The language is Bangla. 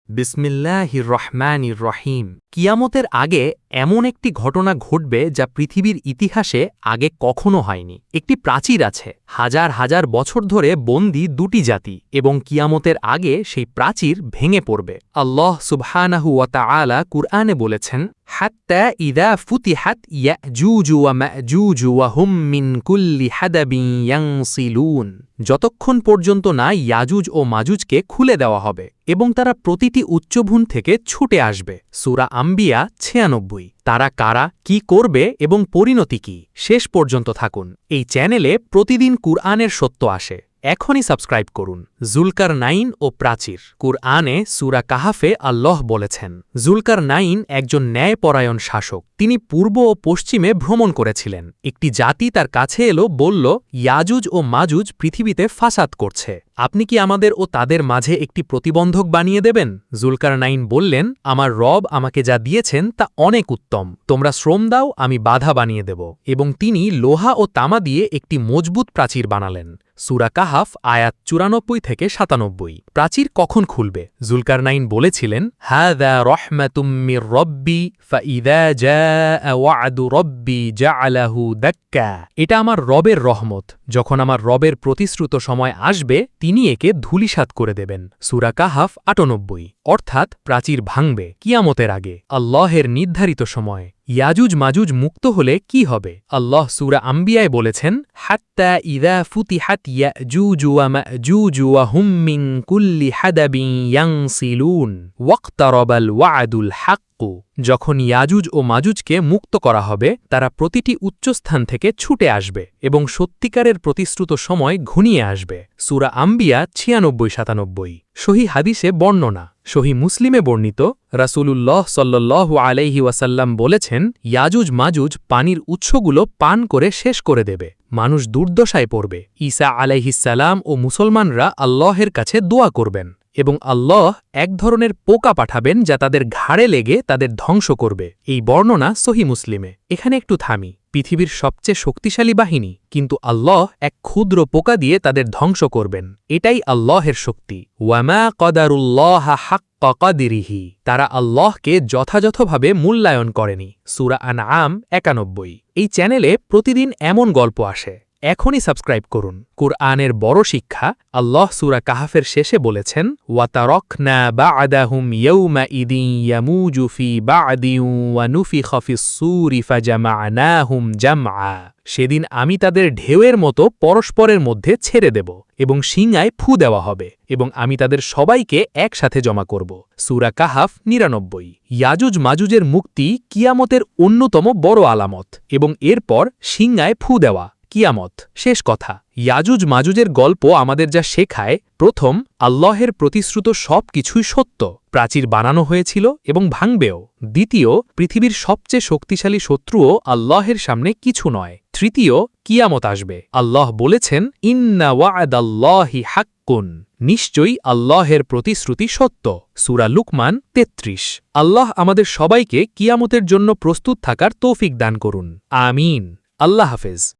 বিসমিল্লাহির রহমানির রহিম। কিয়ামতের আগে এমন একটি ঘটনা ঘটবে যা পৃথিবীর ইতিহাসে আগে কখনো হয়নি। একটি প্রাচীর আছে, হাজার হাজার বছর ধরে বন্দী দুটি জাতি, এবং কিয়ামতের আগে সেই প্রাচীর ভেঙে পড়বে। আল্লাহ সুবহানাহু ওয়া তাআলা কুরআনে বলেছেন, হাত্তা ইযা ফুতিহাত ইয়াজুজু ওয়া মাজুজু ওয়া হুম মিন কুল্লি হাদাবিন ইয়ানসিলুন। যতক্ষণ পর্যন্ত না ইয়াজুজ ও মাজুজকে খুলে দেওয়া হবে এবং তারা প্রতিটি উচ্চভূন থেকে ছুটে আসবে। সূরা আম্বিয়া ৯৬। তারা কারা, কি করবে এবং পরিণতি কি, শেষ পর্যন্ত থাকুন। এই চ্যানেলে প্রতিদিন কুরআনের সত্য আসে। এখনই সাবস্ক্রাইব করুন। জুলকারনাইন ও প্রাচীর। কুরআনে সূরা কাহাফে আল্লাহ বলেছেন, জুলকারনাইন একজন ন্যায়পরায়ণ শাসক। তিনি পূর্ব ও পশ্চিমে ভ্রমণ করেছিলেন। একটি জাতি তার কাছে এলো, বলল, ইয়াজুজ ও মাজুজ পৃথিবীতে ফাসাদ করছে। আপনি কি আমাদের ও তাদের মাঝে একটি প্রতিবন্ধক বানিয়ে দেবেন? জুলকারনাইন বললেন, আমার রব আমাকে যা দিয়েছেন তা অনেক উত্তম। তোমরা শ্রম দাও, আমি বাধা বানিয়ে দেব। এবং তিনি লোহা ও তামা দিয়ে একটি মজবুত প্রাচীর বানালেন। সূরা কাহাফ আয়াত ৯৪ থেকে ৯৭। প্রাচীর কখন খুলবে? জুলকারনাইন বলেছিলেন, হাযা রাহমাতুম মির রব্বি ফাইযা জাআ ওয়া'দু রব্বি জা'আলাহু দাক্কা। এটা আমার রবের রহমত। যখন আমার রবের প্রতিশ্রুত সময় আসবে, তিনি একে ধূলিসাৎ করে দেবেন। সূরা কাহাফ ৯৮। অর্থাৎ প্রাচীর ভাঙবে কিয়ামতের আগে, আল্লাহের নির্ধারিত সময়। ইয়াজুজ মাজুজ মুক্ত হলে কি হবে? আল্লাহ সূরা আম্বিয়ায় বলেছেন, হাত্তা ইযা ফুতিহাত ইয়াজুজু ওয়া মাজুজু ওয়া হুম মিন কুল্লি হাদাবিন ইয়ানসিলুন ওয়াক্তারাবাল ওয়া'দুল হাক্কু। যখন ইয়াজুজ ও মাজুজকে মুক্ত করা হবে, তারা প্রতিটি উচ্চস্থান থেকে ছুটে আসবে এবং সত্যিকারের প্রতিশ্রুত সময় ঘনিয়ে আসবে। সূরা আম্বিয়া ৯৬-৯৭। সহিহ হাদিসে বর্ণনা। সহিহ মুসলিমে বর্ণিত, রাসূলুল্লাহ সাল্লাল্লাহু আলাইহি ওয়াসাল্লাম বলেছেন, ইয়াজুজ মাজুজ পানির উৎসগুলো পান করে শেষ করে দেবে। মানুষ দুর্দশায় পড়বে। ঈসা আলাইহিসসালাম ও মুসলমানরা আল্লাহের কাছে দোয়া করবেন এবং আল্লাহ এক ধরনের পোকা পাঠাবেন যা তাদের ঘাড়ে লেগে তাদের ধ্বংস করবে। এই বর্ণনা সহিহ মুসলিমে। এখানে একটু থামি। পৃথিবীর সবচেয়ে শক্তিশালী বাহিনী, কিন্তু আল্লাহ এক ক্ষুদ্র পোকা দিয়ে তাদের ধ্বংস করবেন। এটাই আল্লাহের শক্তি। ওয়ামা কদারুল্লাহা হাক্কা কদরিহি। তারা আল্লাহকে যথাযথভাবে মূল্যায়ন করেনি। সূরা আনআম ৯১। এই চ্যানেলে প্রতিদিন এমন গল্প আসে। এখনই সাবস্ক্রাইব করুন। কুরআনের বড় শিক্ষা। আল্লাহ সূরা কাহাফের শেষে বলেছেন, ওয়াতারাকনা বা'দাহুম ইয়াউমাইদিন ইয়ামুজু ফি বা'দিন ওয়া নুফিখা ফিস-সূরি ফাজামা'নাহুম জামআ। সেদিন আমি তাদের ঢেউয়ের মতো পরস্পরের মধ্যে ছেড়ে দেব এবং শিঙায় ফু দেওয়া হবে এবং আমি তাদের সবাইকে একসাথে জমা করব। সূরা কাহাফ ৯৯। ইয়াজুজ মাজুজের মুক্তি কিয়ামতের অন্যতম বড় আলামত এবং এরপর শিঙায় ফু দেওয়া, কিয়ামত, শেষ কথা। ইয়াজুজ মাজুজের গল্প আমাদের যা শেখায়, প্রথম, আল্লাহের প্রতিশ্রুত সব কিছুই সত্য। প্রাচীর বানানো হয়েছিল এবং ভাঙবেও। দ্বিতীয়, পৃথিবীর সবচেয়ে শক্তিশালী শত্রুও আল্লাহের সামনে কিছু নয়। তৃতীয়, কিয়ামত আসবে। আল্লাহ বলেছেন, ইন্না ওয়া'দাল্লাহি হাক্কুন। নিশ্চয়ই আল্লাহের প্রতিশ্রুতি সত্য। সূরা লুকমান ৩৩। আল্লাহ আমাদের সবাইকে কিয়ামতের জন্য প্রস্তুত থাকার তৌফিক দান করুন। আমিন। আল্লাহ হাফেজ।